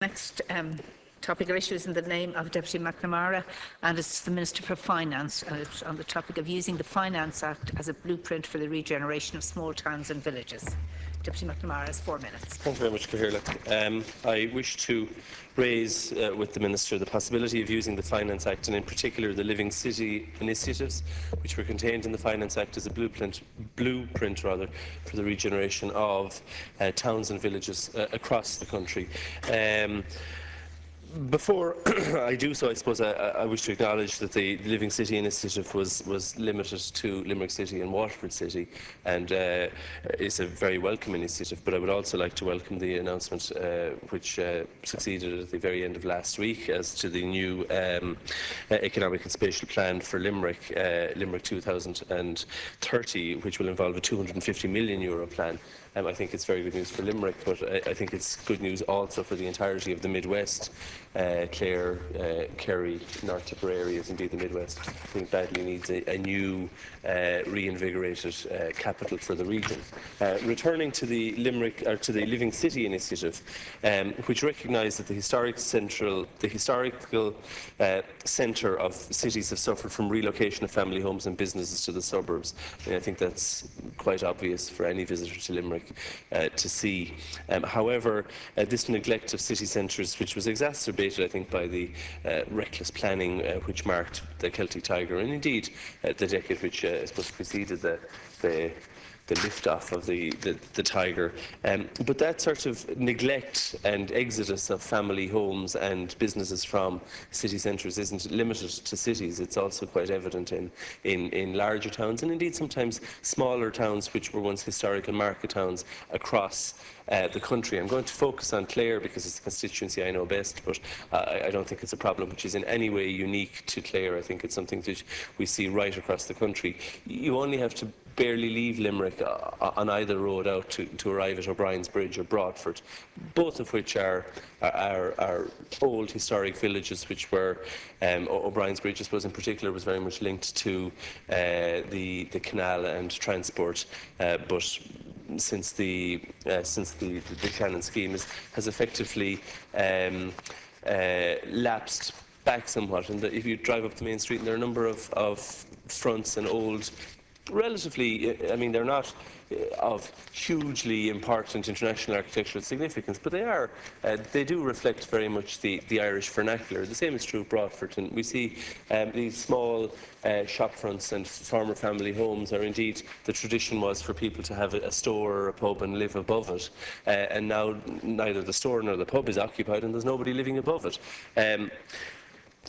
Next topic of issue is in the name of Deputy McNamara, and it's the Minister for Finance, and it's on the topic of using the Finance Act as a blueprint for the regeneration of small towns and villages. Deputy McNamara has 4 minutes. Thank you very much, Cathaoirleach. I wish to raise with the Minister the possibility of using the Finance Act, and in particular the Living City initiatives, which were contained in the Finance Act as a blueprint for the regeneration of towns and villages across the country. Before I do so, I suppose I wish to acknowledge that the Living City initiative was limited to Limerick City and Waterford City, and it's a very welcome initiative. But I would also like to welcome the announcement which succeeded at the very end of last week as to the new economic and spatial plan for Limerick, Limerick 2030, which will involve a €250 million plan. I think it's very good news for Limerick, but I think it's good news also for the entirety of the Midwest. Clare, Kerry, North Tipperary areas, indeed the Midwest, I think badly needs a new reinvigorated capital for the region. Returning to the Living City initiative, which recognised that the historical centre of cities have suffered from relocation of family homes and businesses to the suburbs. I think that's quite obvious for any visitor to Limerick to see. However, this neglect of city centres, which was exacerbated, I think, by the reckless planning which marked the Celtic Tiger, and indeed the decade which I suppose preceded the lift-off of the Tiger. But that sort of neglect and exodus of family homes and businesses from city centres isn't limited to cities. It's also quite evident in larger towns, and indeed sometimes smaller towns which were once historical market towns across the country. I'm going to focus on Clare because it's the constituency I know best, but I don't think it's a problem which is in any way unique to Clare. I think it's something that we see right across the country. You only have to barely leave Limerick on either road out to arrive at O'Brien's Bridge or Broadford, both of which are old historic villages which were, O'Brien's Bridge I suppose in particular was very much linked to the canal and transport, but since the Shannon scheme has effectively lapsed back somewhat, and if you drive up the main street, and there are a number of fronts and old, relatively, I mean, they're not of hugely important international architectural significance, but they do reflect very much the Irish vernacular. The same is true of Broadford, and we see these small shop fronts and farmer family homes, or indeed the tradition was for people to have a store or a pub and live above it, and now neither the store nor the pub is occupied and there's nobody living above it.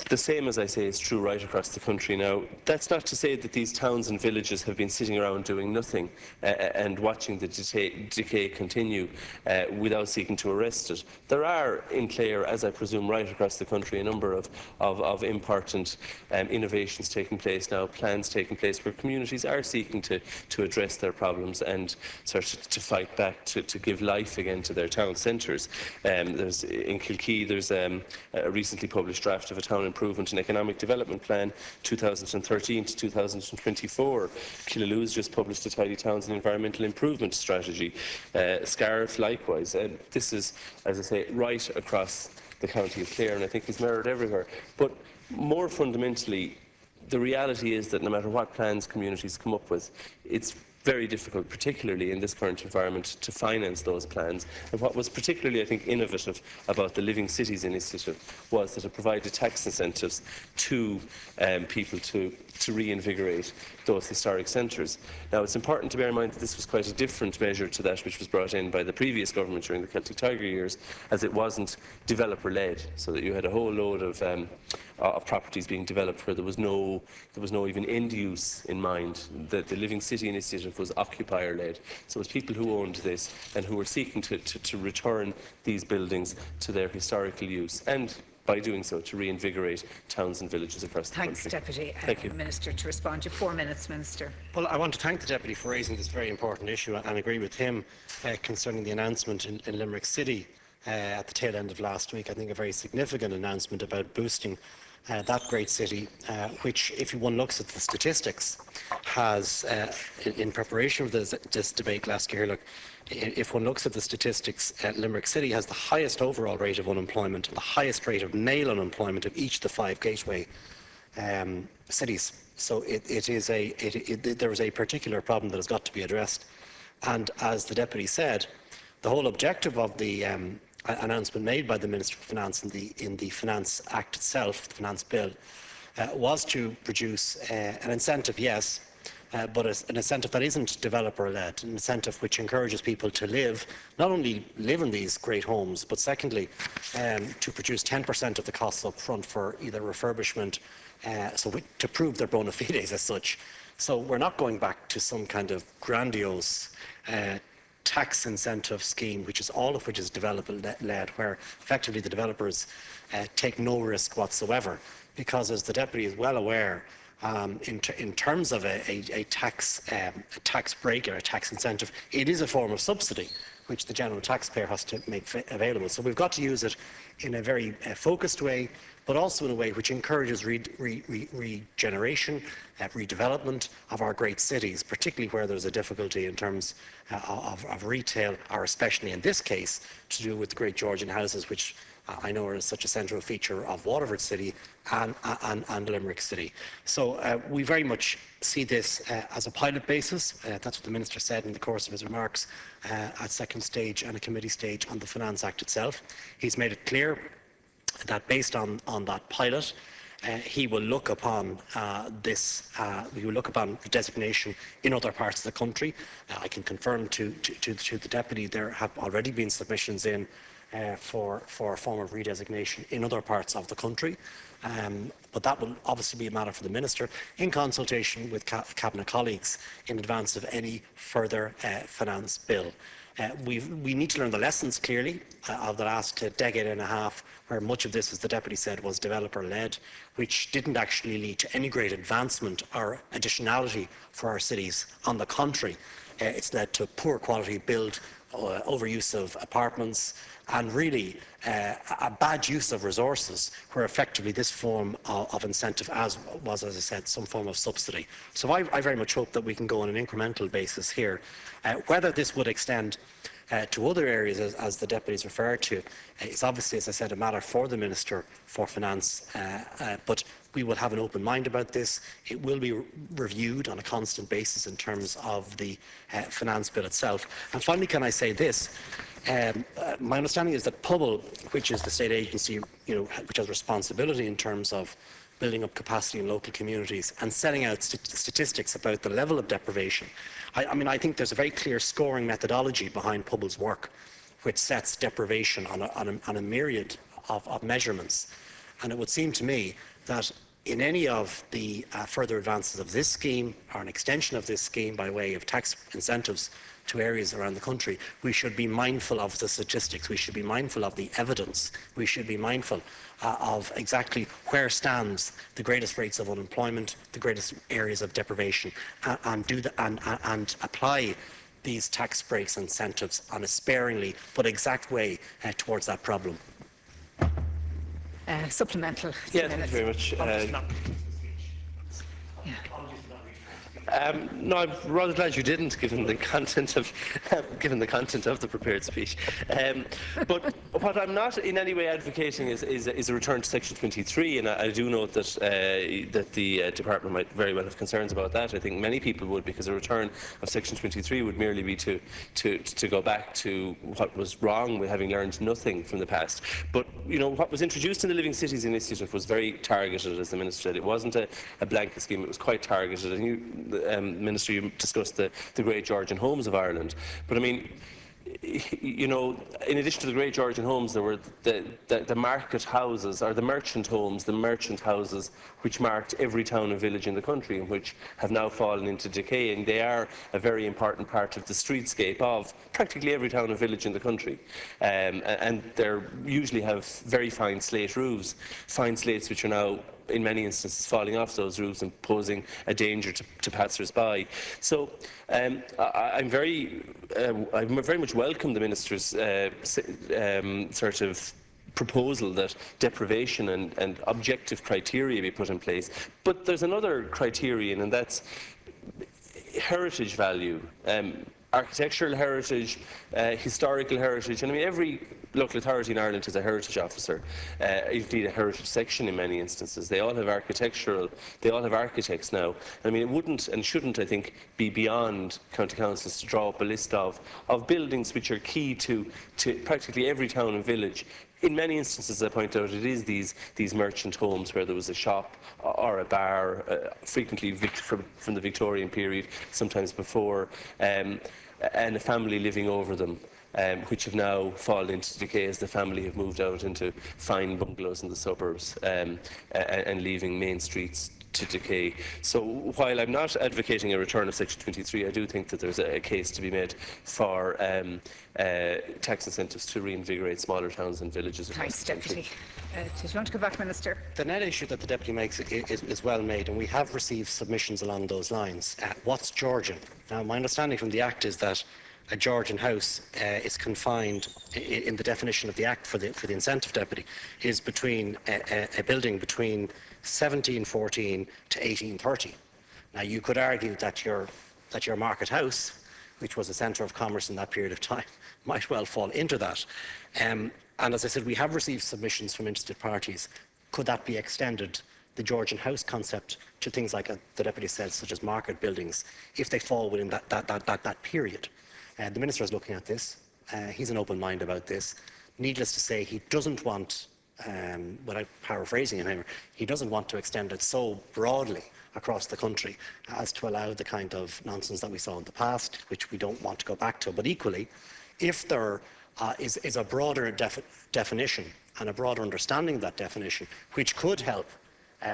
The same, as I say, is true right across the country now. That's not to say that these towns and villages have been sitting around doing nothing and watching the decay continue without seeking to arrest it. There are in Clare, as I presume right across the country, a number of important innovations taking place now, plans taking place where communities are seeking to address their problems and sort of to fight back, to give life again to their town centres. In Kilkee, there's a recently published draft of a town improvement and economic development plan 2013 to 2024. Killaloo has just published a tidy towns and environmental improvement strategy. Scariff likewise. This is, as I say, right across the county of Clare, and I think is mirrored everywhere. But more fundamentally, the reality is that no matter what plans communities come up with, it's very difficult, particularly in this current environment, to finance those plans. And what was particularly, I think, innovative about the Living Cities initiative was that it provided tax incentives to people to reinvigorate those historic centres. Now, it's important to bear in mind that this was quite a different measure to that which was brought in by the previous government during the Celtic Tiger years, as it wasn't developer-led, so that you had a whole load of properties being developed where there was no even end use in mind. The Living City initiative was occupier-led, so it was people who owned this and who were seeking to return these buildings to their historical use, and by doing so to reinvigorate towns and villages across the country. Thanks, Deputy. Thank you. Minister, to respond to 4 minutes, Minister. Well, I want to thank the Deputy for raising this very important issue and agree with him concerning the announcement in Limerick City at the tail end of last week. I think a very significant announcement about boosting that great city, which, if one looks at the statistics, has, in preparation for this debate last year, look, if one looks at the statistics, Limerick City has the highest overall rate of unemployment, the highest rate of male unemployment of each of the 5 gateway cities. So there is a particular problem that has got to be addressed. And as the Deputy said, the whole objective of the announcement made by the Minister for Finance in the Finance Act itself, the Finance Bill, was to produce an incentive, yes, but an incentive that isn't developer-led, an incentive which encourages people to not only live in these great homes, but secondly, to produce 10% of the costs up front for either refurbishment, to prove their bona fides as such. So we're not going back to some kind of grandiose tax incentive scheme, all of which is developer-led, where effectively the developers take no risk whatsoever. Because, as the Deputy is well aware, in terms of a tax break or a tax incentive, it is a form of subsidy which the general taxpayer has to make available. So we've got to use it in a very focused way, but also in a way which encourages regeneration, redevelopment of our great cities, particularly where there's a difficulty in terms of retail, or especially in this case to do with the Great Georgian houses, which I know are such a central feature of Waterford City and Limerick City. So we very much see this as a pilot basis. That's what the Minister said in the course of his remarks at second stage and a committee stage on the Finance Act itself. He's made it clear that based on that pilot, he will look upon he will look upon the designation in other parts of the country. I can confirm to the Deputy there have already been submissions in for a form of redesignation in other parts of the country. But that will obviously be a matter for the Minister in consultation with Cabinet colleagues in advance of any further finance bill. We need to learn the lessons clearly of the last decade and a half, where much of this, as the Deputy said, was developer-led, which didn't actually lead to any great advancement or additionality for our cities. On the contrary, it's led to poor quality build, overuse of apartments, and really a bad use of resources, where effectively this form of incentive was, as I said, some form of subsidy. So I very much hope that we can go on an incremental basis here. Whether this would extend to other areas, as the Deputies referred to, is obviously, as I said, a matter for the Minister for Finance, but we will have an open mind about this. It will be reviewed on a constant basis in terms of the finance bill itself. And finally, can I say this? My understanding is that PUBL, which is the state agency, which has responsibility in terms of building up capacity in local communities and setting out statistics about the level of deprivation. I think there's a very clear scoring methodology behind PUBL's work, which sets deprivation on a myriad of measurements. And it would seem to me that in any of the further advances of this scheme, or an extension of this scheme by way of tax incentives to areas around the country, we should be mindful of the statistics, we should be mindful of the evidence, we should be mindful of exactly where stands the greatest rates of unemployment, the greatest areas of deprivation, and apply these tax breaks and incentives on a sparingly but exact way towards that problem. Supplemental. Yeah, thank you very much. No, I'm rather glad you didn't, given the content of the prepared speech. But what I'm not in any way advocating is a return to Section 23, and I do note that the department might very well have concerns about that. I think many people would, because a return of Section 23 would merely be to go back to what was wrong, with having learned nothing from the past. But what was introduced in the Living Cities initiative was very targeted, as the Minister said. It wasn't a blanket scheme; it was quite targeted. And Minister, you discussed the Great Georgian Homes of Ireland, but I mean, in addition to the Great Georgian Homes, there were the market houses, or the merchant homes, the merchant houses, which marked every town and village in the country, and which have now fallen into decay, and they are a very important part of the streetscape of practically every town and village in the country. And they usually have very fine slate roofs, fine slates which are now in many instances falling off those roofs and posing a danger to passers-by. So I very much welcome the Minister's sort of proposal that deprivation and objective criteria be put in place. But there's another criterion, and that's heritage value, architectural heritage, historical heritage. And I mean, every local authority in Ireland has a heritage officer, indeed a heritage section in many instances. They all have they all have architects now. I mean, it wouldn't and shouldn't, I think, be beyond county councils to draw up a list of buildings which are key to practically every town and village. In many instances, I point out, it is these merchant homes where there was a shop or a bar, frequently from the Victorian period, sometimes before, and a family living over them, which have now fallen into decay as the family have moved out into fine bungalows in the suburbs, and leaving main streets to decay. So while I'm not advocating a return of Section 23, I do think that there's a case to be made for tax incentives to reinvigorate smaller towns and villages. Thanks, Deputy. Do you want to come back, Minister? The net issue that the Deputy makes is well made, and we have received submissions along those lines. What's Georgian? Now, my understanding from the Act is that a Georgian house is confined in the definition of the Act for the incentive, Deputy, is between a building between 1714 to 1830. Now, you could argue that your market house, which was a centre of commerce in that period of time, might well fall into that. And as I said, we have received submissions from interested parties. Could that be extended, the Georgian house concept, to things like the Deputy said, such as market buildings, if they fall within that period? The Minister is looking at this. He's an open mind about this. Needless to say, he doesn't want, without paraphrasing him here, he doesn't want to extend it so broadly across the country as to allow the kind of nonsense that we saw in the past, which we don't want to go back to. But equally, if there is a broader definition and a broader understanding of that definition, which could help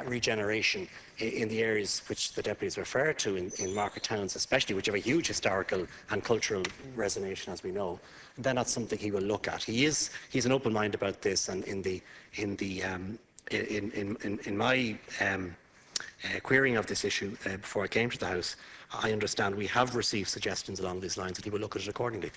regeneration in the areas which the deputies refer to in market towns especially, which have a huge historical and cultural resonance, as we know, then that's something he will look at. He's an open mind about this, and in my querying of this issue before I came to the House, I understand we have received suggestions along these lines, and he will look at it accordingly.